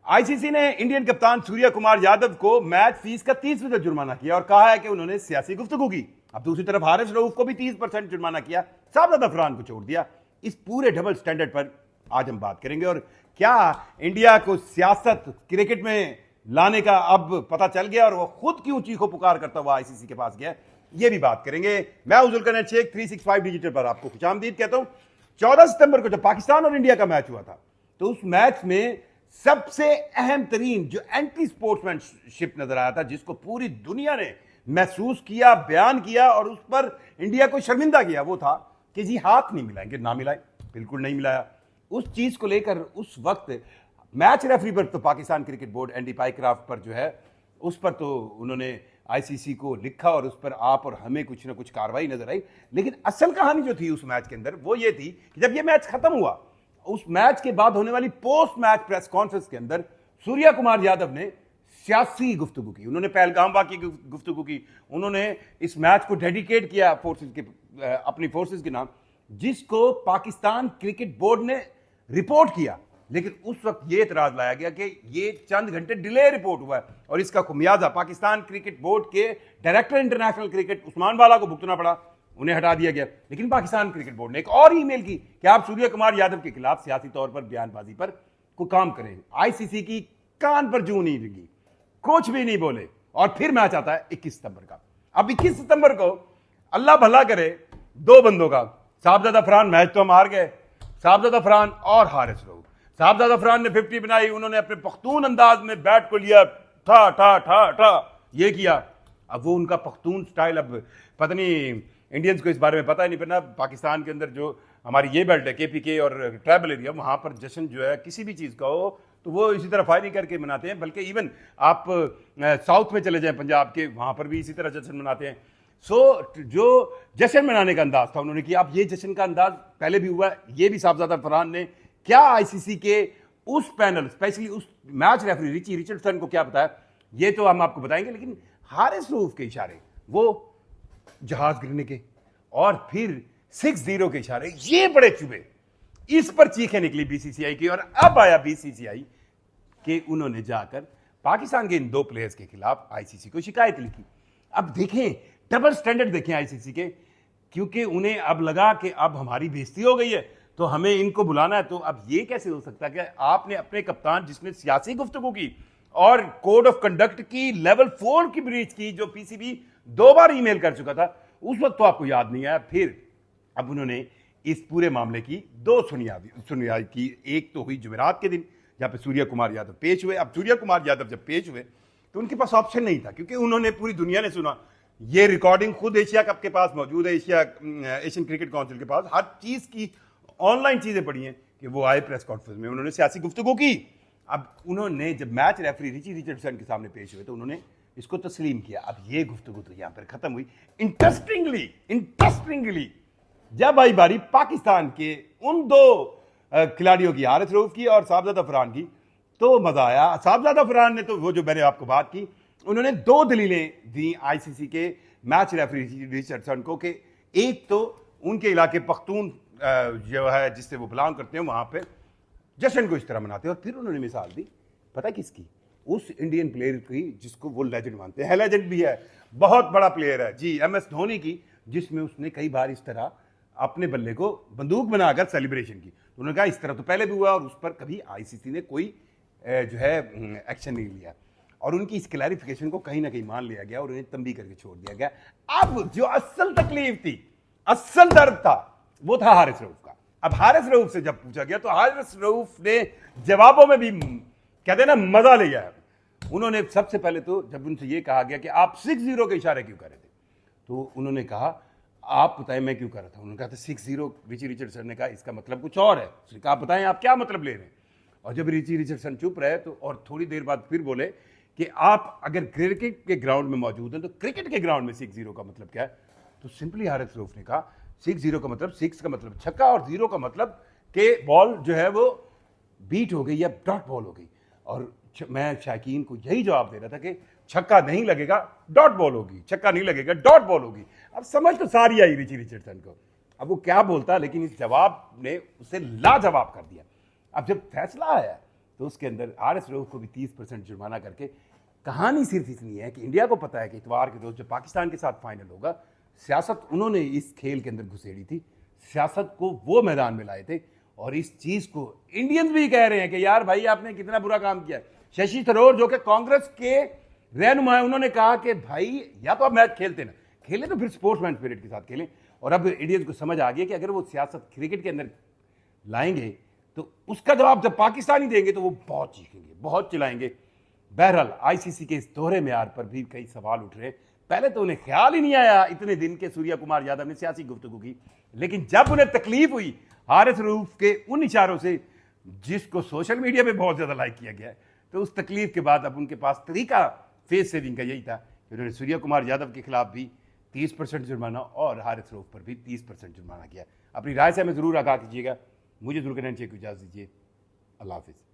ICC ने Indian कप्तान सूर्य कुमार यादव को मैच फीस का 30% जुर्माना किया और कहा है कि उन्होंने सियासी गुफ्तगू की। अब दूसरी तरफ हारिस रऊफ को भी 30% जुर्माना किया, शाहजाद अफरान को छोड़ दिया। इस पूरे डबल स्टैंडर्ड पर आज हम बात करेंगे और क्या इंडिया को सियासत क्रिकेट में लाने का अब पता चल गया और वो खुद की चीखो पुकार करता हुआ आईसीसी के पास गया, ये भी बात करेंगे। मैं हूं जुल्करनैन शेख, 365 डिजिटल पर आपको खुशामदीद कहता हूं। 14 सितंबर को जब पाकिस्तान और इंडिया का मैच हुआ था तो उस मैच में सबसे अहम तरीन जो एंटी स्पोर्ट्समैनशिप नजर आया था, जिसको पूरी दुनिया ने महसूस किया, बयान किया और उस पर इंडिया को शर्मिंदा किया, वो था कि जी हाथ नहीं मिलाएंगे। ना मिलाए, बिल्कुल नहीं मिलाया। उस चीज को लेकर उस वक्त मैच रेफरी पर तो Pakistan cricket board Andy Pycroft पर जो है उस पर तो उन्होंने आईसीसी को लिखा और उस पर आप और हमें कुछ ना कुछ कार्रवाई नजर आई। लेकिन असल कहानी जो थी उस मैच के अंदर वो ये थी कि जब ये मैच खत्म हुआ, उस मैच के बाद होने वाली पोस्ट मैच प्रेस कॉन्फ्रेंस के अंदर सूर्य कुमार यादव ने सियासी गुफ्तगू की। उन्होंने पहलगाम वाक़े की गुफ्तगू की। उन्होंने इस मैच को डेडिकेट किया फोर्सेस के, अपनी फोर्सेस के नाम, जिसको पाकिस्तान क्रिकेट बोर्ड ने रिपोर्ट किया। लेकिन उस वक्त यह एतराज लाया गया कि ये चंद घंटे डिले रिपोर्ट हुआ है और इसका खुमियाजा पाकिस्तान क्रिकेट बोर्ड के डायरेक्टर इंटरनेशनल क्रिकेट उस्मान वाला को भुगतना पड़ा, उन्हें हटा दिया गया। लेकिन पाकिस्तान क्रिकेट बोर्ड ने एक और ईमेल की कि आप सूर्य कुमार यादव के खिलाफ सियासी तौर पर बयानबाजी पर को काम करें। आईसीसी की कान पर जूं नहीं लगी, कुछ भी नहीं बोले। और फिर मैच आता है 21 सितंबर का। अब 21 सितंबर को अल्लाह भला करे दो बंदों का, शाहजाद अफरान, मैच तो हम हार गए, शाहजाद अफरान और हारिस रऊफ। शाहजाद अफरान ने 50 बनाई, उन्होंने अपने पख्तून अंदाज में बैट को लिया, ठा ठा ठा ठा ये किया। अब वो उनका पख्तून स्टाइल, अब पता नहीं इंडियंस को इस बारे में पता ही नहीं, पर ना पाकिस्तान के अंदर जो हमारी ये बेल्ट है केपीके और ट्राइबल एरिया, वहाँ पर जश्न जो है किसी भी चीज़ का हो तो वो इसी तरह फायरिंग करके मनाते हैं। बल्कि इवन आप साउथ में चले जाएं पंजाब के, वहाँ पर भी इसी तरह जश्न मनाते हैं। सो जो जश्न मनाने का अंदाज था उन्होंने किया। अब ये जश्न का अंदाज पहले भी हुआ, ये भी शाहजाद अफरान ने। क्या आईसीसी के उस पैनल, स्पेशली उस मैच रेफरी रिची रिचर्डसन को क्या बताया, ये तो हम आपको बताएंगे। लेकिन हारिस रऊफ के इशारे, वो जहाज गिरने के और फिर 6-0 के इशारे, ये बड़े चुभे। इस पर चीखें निकली बीसीसीआई की और अब आया बीसीसीआई कि उन्होंने जाकर पाकिस्तान के इन दो प्लेयर्स के खिलाफ आईसीसी को शिकायत लिखी। अब देखें डबल स्टैंडर्ड देखें आईसीसी के, क्योंकि उन्हें अब लगा कि अब हमारी बेइज्जती हो गई है तो हमें इनको बुलाना है। तो अब ये कैसे हो सकता है कि आपने अपने कप्तान जिसने सियासी गुफ्तगू की और कोड ऑफ कंडक्ट की लेवल 4 की ब्रीच की, जो पीसीबी 2 बार ईमेल कर चुका था, उस वक्त तो आपको याद नहीं आया। फिर अब उन्होंने इस पूरे मामले की 2 सुनवाई की। एक तो हुई जुमेरात के दिन जहां पे सूर्य कुमार यादव पेश हुए। अब सूर्य कुमार यादव जब पेश हुए तो उनके पास ऑप्शन नहीं था, क्योंकि उन्होंने, पूरी दुनिया ने सुना, ये रिकॉर्डिंग खुद एशिया कप के पास मौजूद है, एशियन क्रिकेट काउंसिल के पास, हर चीज की ऑनलाइन चीजें पड़ी हैं कि वो आए प्रेस कॉन्फ्रेंस में, उन्होंने सियासी गुफ्तगू की। अब उन्होंने जब मैच रेफरी रिची रिचर्डसन के सामने पेश हुए तो उन्होंने इसको तस्लीम किया। अब ये गुफ्तगू तो यहां पर खत्म हुई। इंटरेस्टिंगली जब आई बारी पाकिस्तान के उन 2 खिलाड़ियों की, हारिस रऊफ की और शाहजाद अफरान की, तो मजा आया। शाहजाद अफरान ने तो वो जो मैंने आपको बात की, उन्होंने 2 दलीलें दी आईसीसी के मैच रेफरी रिचर्डसन को कि एक तो उनके इलाके पख्तून जो है जिससे वो बिलोंग करते हैं, वहां पे जश्न को इस तरह मनाते हैं। और फिर उन्होंने मिसाल दी, पता किसकी, उस इंडियन प्लेयर की जिसको वो लेजेंड मानते हैं, लेजेंड भी है, बहुत बड़ा प्लेयर है जी, MS धोनी की, जिसमें उसने कई बार इस तरह अपने बल्ले को बंदूक बनाकर सेलिब्रेशन की। तो उन्होंने कहा इस तरह तो पहले भी हुआ और उस पर कभी आईसीसी ने कोई जो है एक्शन नहीं लिया। और उनकी इस क्लैरिफिकेशन को कहीं ना कहीं मान लिया गया और उन्हें तंबी करके छोड़ दिया गया। अब जो असल तकलीफ थी, असल दर्द था, वो था हारिस रऊफ का। अब हारिस रऊफ से जब पूछा गया तो हारिस रऊफ ने जवाबों में भी, कहते हैं ना, मजा लिया है। उन्होंने सबसे पहले तो जब उनसे ये कहा गया कि आप 6-0 के इशारे क्यों कर रहे थे, तो उन्होंने कहा आप बताएं मैं क्यों कर रहा था। उन्होंने कहा था 6-0। रिची रिचर्डसन ने कहा इसका मतलब कुछ और है। उसने कहा आप बताएं आप क्या मतलब ले रहे हैं। और जब रिची रिचर्डसन चुप रहे तो और थोड़ी देर बाद फिर बोले कि आप अगर क्रिकेट के ग्राउंड में मौजूद हैं तो क्रिकेट के ग्राउंड में 6-0 का मतलब क्या है। तो सिंपली हारिस रऊफ ने कहा 6-0 का मतलब 6 का मतलब छक्का और 0 का मतलब कि बॉल जो है वो बीट हो गई या डॉट बॉल हो गई। और मैं शायकीन को यही जवाब दे रहा था कि छक्का नहीं लगेगा डॉट बॉल होगी, छक्का नहीं लगेगा डॉट बॉल होगी। अब समझ तो सारी आई रिची रिचर्डसन को, अब वो क्या बोलता, लेकिन इस जवाब ने उसे लाजवाब कर दिया। अब जब फैसला आया تو اس کے اندر حارث رؤف کو بھی 30% جرمانہ کر کے کہانی صرف اتنی ہے کہ انڈیا کو پتا ہے کہ اتوار کے روز جب پاکستان کے ساتھ فائنل ہوگا، سیاست انہوں نے اس کھیل کے اندر گھسیڑی تھی، سیاست کو وہ میدان میں لائے تھے، اور اس چیز کو انڈینز بھی کہہ رہے ہیں کہ یار بھائی آپ نے کتنا برا کام کیا ہے۔ ششی تھرور جو کہ کانگریس کے رہنما ہیں، انہوں نے کہا کہ بھائی یا تو آپ میچ کھیلتے نا کھیلیں تو پھر سپورٹس مین اسپرٹ کے ساتھ کھیلیں، اور اب انڈینز کو سمجھ آ گیا کہ اگر وہ سیاست کرکٹ کے اندر لائیں گے تو اس کا جواب جب پاکستانی دیں گے تو وہ بہت چیخیں گے، بہت چلائیں گے۔ بہرحال آئی سی سی کے اس دوہرے معیار پر بھی کئی سوال اٹھ رہے ہیں۔ پہلے تو انہیں خیال ہی نہیں آیا اتنے دن کے سوریا کمار یادو نے سیاسی گفتگو کی، لیکن جب انہیں تکلیف ہوئی حارث رؤف کے ان اشاروں سے جس کو سوشل میڈیا پہ بہت زیادہ لائک کیا گیا ہے، تو اس تکلیف کے بعد اب ان کے پاس طریقہ فیس سیونگ کا یہی تھا کہ انہوں نے سوریا کمار یادو کے خلاف بھی 30% جرمانہ اور حارث رؤف پر بھی 30% جرمانہ کیا۔ اپنی رائے سے ہمیں ضرور آگاہ کیجیے گا۔ مجھے ضرور کرنا چاہیے کہ اجازت دیجیے۔ اللہ حافظ۔